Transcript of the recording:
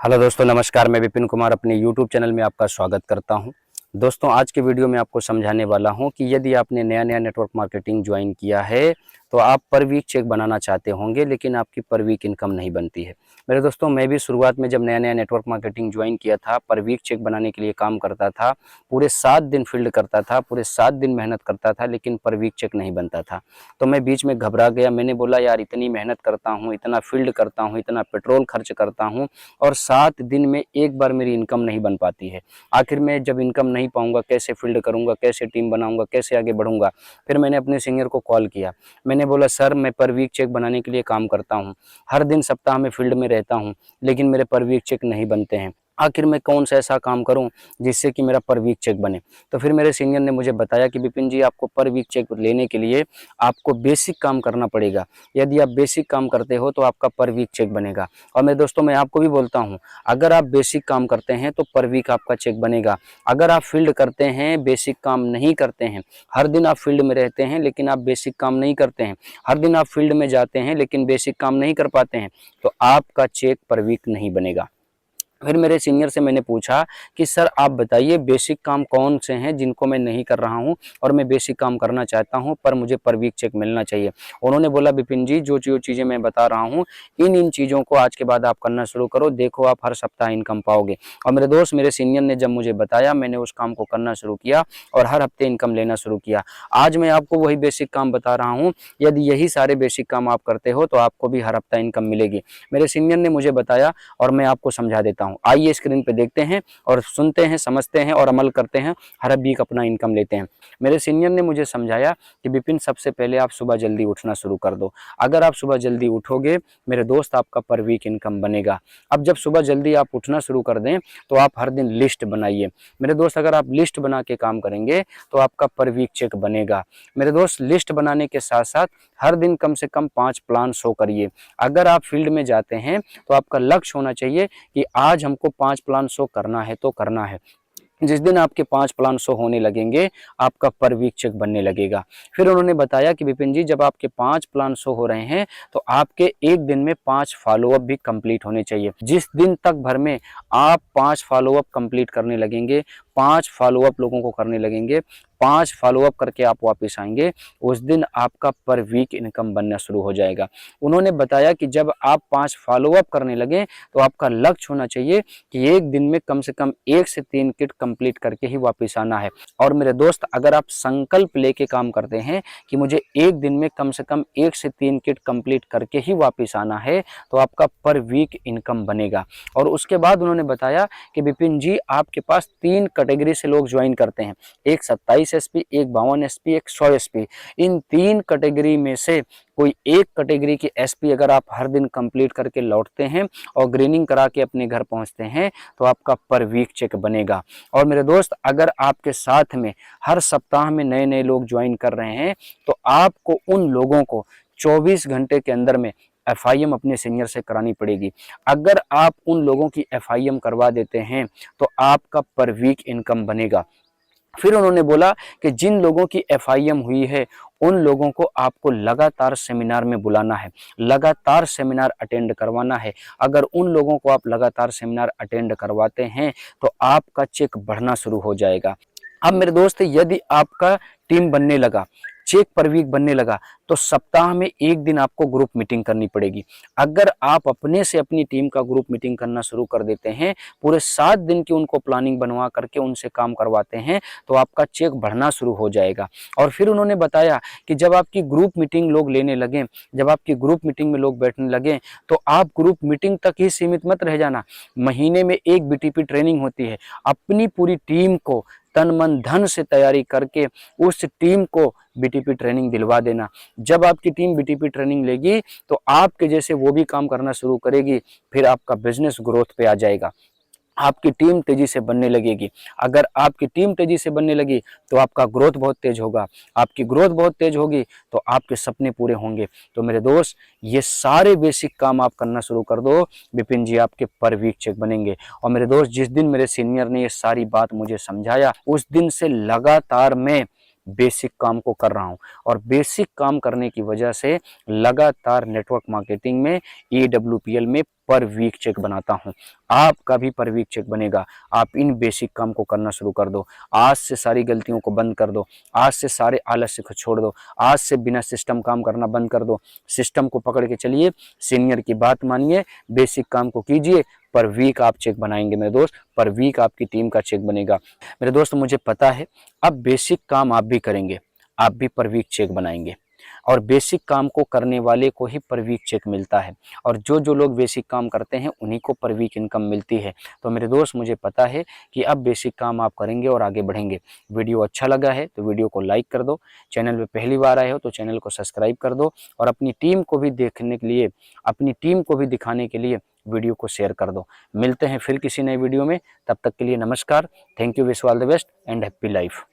Hello दोस्तों, नमस्कार। मैं विपिन कुमार अपने यूट्यूब चैनल में आपका स्वागत करता हूं। दोस्तों, आज के वीडियो में आपको समझाने वाला हूं कि यदि आपने नया नेटवर्क मार्केटिंग ज्वाइन किया है तो आप पर वीक चेक बनाना चाहते होंगे, लेकिन आपकी पर वीक इनकम नहीं बनती है। मेरे दोस्तों, मैं भी शुरुआत में जब नया नेटवर्क मार्केटिंग ज्वाइन किया था, पर वीक चेक बनाने के लिए काम करता था। पूरे 7 दिन फील्ड करता था, पूरे 7 दिन मेहनत करता था, लेकिन पर वीक चेक नहीं बनता था। तो मैं बीच में घबरा गया। मैंने बोला, यार इतनी मेहनत करता हूँ, इतना फील्ड करता हूँ, इतना पेट्रोल खर्च करता हूँ और 7 दिन में एक बार मेरी इनकम नहीं बन पाती है। आखिर में जब इनकम नहीं पाऊंगा, कैसे फील्ड करूंगा, कैसे टीम बनाऊंगा, कैसे आगे बढ़ूंगा। फिर मैंने अपने सीनियर को कॉल किया। मैंने बोला, सर मैं पर वीक चेक बनाने के लिए काम करता हूं, हर दिन सप्ताह में फील्ड में रहता हूं, लेकिन मेरे पर वीक चेक नहीं बनते हैं। आखिर मैं कौन सा ऐसा काम करूं जिससे कि मेरा पर वीक चेक बने। तो फिर मेरे सीनियर ने मुझे बताया कि विपिन जी, आपको पर वीक चेक लेने के लिए आपको बेसिक काम करना पड़ेगा। यदि आप बेसिक काम करते हो तो आपका पर वीक चेक बनेगा। और मैं दोस्तों, मैं आपको भी बोलता हूं, अगर आप बेसिक काम करते हैं तो पर वीक आपका चेक बनेगा। अगर आप फील्ड करते हैं, बेसिक काम नहीं करते हैं, हर दिन आप फील्ड में रहते हैं लेकिन आप बेसिक काम नहीं करते हैं, हर दिन आप फील्ड में जाते हैं लेकिन बेसिक काम नहीं कर पाते हैं, तो आपका चेक पर वीक नहीं बनेगा। फिर मेरे सीनियर से मैंने पूछा कि सर आप बताइए, बेसिक काम कौन से हैं जिनको मैं नहीं कर रहा हूं और मैं बेसिक काम करना चाहता हूं पर मुझे पर वीक चेक मिलना चाहिए। उन्होंने बोला, विपिन जी, जो चीज़ें मैं बता रहा हूं, इन चीज़ों को आज के बाद आप करना शुरू करो, देखो आप हर सप्ताह इनकम पाओगे। और मेरे दोस्त, मेरे सीनियर ने जब मुझे बताया, मैंने उस काम को करना शुरू किया और हर हफ्ते इनकम लेना शुरू किया। आज मैं आपको वही बेसिक काम बता रहा हूँ। यदि यही सारे बेसिक काम आप करते हो तो आपको भी हर हफ्ता इनकम मिलेगी। मेरे सीनियर ने मुझे बताया और मैं आपको समझा देता हूँ। आइए स्क्रीन पे देखते हैं और सुनते हैं, समझते हैं और अमल करते हैं, हर वीक अपना इनकम लेते हैं। मेरे सीनियर ने मुझे समझाया कि विपिन, सबसे पहले आप सुबह जल्दी उठना शुरू कर दो। अगर आप सुबह जल्दी उठोगे मेरे दोस्त, आपका पर वीक इनकम बनेगा। अब जब सुबह जल्दी आप उठना शुरू कर दें तो आप हर दिन लिस्ट बनाइए। मेरे दोस्त, अगर आप लिस्ट बना के काम करेंगे तो आपका पर वीक चेक बनेगा। मेरे दोस्त, लिस्ट बनाने के साथ साथ हर दिन कम से कम 5 प्लान शो करिए। अगर आप फील्ड में जाते हैं तो आपका लक्ष्य होना चाहिए कि आज हमको 5 प्लान शो करना है तो करना है। जिस दिन आपके 5 प्लान शो होने लगेंगे, आपका पर वीक चेक बनने लगेगा। फिर उन्होंने बताया कि विपिन जी, जब आपके 5 प्लान शो हो रहे हैं तो आपके एक दिन में 5 फॉलोअप भी कंप्लीट होने चाहिए। जिस दिन तक भर में आप 5 फॉलोअप कंप्लीट करने लगेंगे, 5 फॉलोअप लोगों को करने लगेंगे, 5 फॉलोअप करके आप वापस आएंगे, उस दिन आपका पर वीक इनकम बनना शुरू हो जाएगा। उन्होंने बताया कि जब आप 5 फॉलोअप करने लगें तो आपका लक्ष्य होना चाहिए कि एक दिन में कम से कम 1 से 3 किट कंप्लीट करके ही वापस आना है। और मेरे दोस्त, अगर आप संकल्प लेके काम करते हैं कि मुझे एक दिन में कम से कम 1 से 3 किट कंप्लीट करके ही वापस आना है, तो आपका पर वीक इनकम बनेगा। और उसके बाद उन्होंने बताया कि विपिन जी, आपके पास 3 कैटेगरी से लोग ज्वाइन करते हैं, एक 27 एसपी, एक 52 एसपी, एक 100 एसपी। इन 3 कैटेगरी में से कोई एक कैटेगरी की एसपी अगर आप हर दिन कंप्लीट करके लौटते हैं और ग्रीनिंग करा के अपने घर पहुंचते हैं तो आपका पर वीक चेक बनेगा। और मेरे दोस्त, अगर आपके साथ में हर सप्ताह में नए नए लोग ज्वाइन कर रहे हैं तो आपको उन लोगों को 24 घंटे के अंदर में एफआईएम अपने सीनियर से करानी पड़ेगी। अगर आप उन लोगों की एफआईएम करवा देते हैं तो आपका पर वीक इनकम बनेगा। फिर उन्होंने बोला कि जिन लोगों की एफआईएम हुई है उन लोगों को आपको लगातार सेमिनार में बुलाना है, लगातार सेमिनार अटेंड करवाना है। अगर उन लोगों को आप लगातार सेमिनार अटेंड करवाते हैं तो आपका चेक बढ़ना शुरू हो जाएगा। अब मेरे दोस्त, यदि आपका टीम बनने लगा, चेक पर वीक बनने लगा, तो सप्ताह में एक दिन आपको ग्रुप मीटिंग करनी पड़ेगी। अगर आप अपने से अपनी टीम का ग्रुप मीटिंग करना शुरू कर देते हैं, पूरे 7 दिन की उनको प्लानिंग बनवा करके उनसे काम करवाते हैं, तो आपका चेक बढ़ना शुरू हो जाएगा। और फिर उन्होंने बताया कि जब आपकी ग्रुप मीटिंग लोग लेने लगे, जब आपकी ग्रुप मीटिंग में लोग बैठने लगे, तो आप ग्रुप मीटिंग तक ही सीमित मत रह जाना। महीने में एक बीटीपी ट्रेनिंग होती है। अपनी पूरी टीम को तन मन धन से तैयारी करके उस टीम को बीटीपी ट्रेनिंग दिलवा देना। जब आपकी टीम बीटीपी ट्रेनिंग लेगी तो आपके जैसे वो भी काम करना शुरू करेगी, फिर आपका बिजनेस ग्रोथ पे आ जाएगा, आपकी टीम तेजी से बनने लगेगी। अगर आपकी टीम तेजी से बनने लगी तो आपका ग्रोथ बहुत तेज होगा, आपकी ग्रोथ बहुत तेज होगी तो आपके सपने पूरे होंगे। तो मेरे दोस्त, ये सारे बेसिक काम आप करना शुरू कर दो, विपिन जी आपके पर वीक चेक बनेंगे। और मेरे दोस्त, जिस दिन मेरे सीनियर ने ये सारी बात मुझे समझाया, उस दिन से लगातार मैं बेसिक काम को कर रहा हूं और बेसिक काम करने की वजह से लगातार नेटवर्क मार्केटिंग में EWPL में पर वीक चेक बनाता हूं। आपका भी पर वीक चेक बनेगा। आप इन बेसिक काम को करना शुरू कर दो। आज से सारी गलतियों को बंद कर दो। आज से सारे आलस्य को छोड़ दो। आज से बिना सिस्टम काम करना बंद कर दो। सिस्टम को पकड़ के चलिए, सीनियर की बात मानिए, बेसिक काम को कीजिए। पर वीक आप चेक बनाएंगे मेरे दोस्त, पर वीक आपकी टीम का चेक बनेगा। मेरे दोस्त मुझे पता है अब बेसिक काम आप भी करेंगे, आप भी पर वीक चेक बनाएंगे और बेसिक काम को करने वाले को ही पर वीक चेक मिलता है और जो जो लोग बेसिक काम करते हैं उन्हीं को पर वीक इनकम मिलती है। तो मेरे दोस्त मुझे पता है कि अब बेसिक काम आप करेंगे और आगे बढ़ेंगे। वीडियो अच्छा लगा है तो वीडियो को लाइक कर दो, चैनल पे पहली बार आए हो तो चैनल को सब्सक्राइब कर दो और अपनी टीम को भी देखने के लिए, अपनी टीम को भी दिखाने के लिए वीडियो को शेयर कर दो। मिलते हैं फिर किसी नए वीडियो में, तब तक के लिए नमस्कार। Thank you, wish all the best and happy life.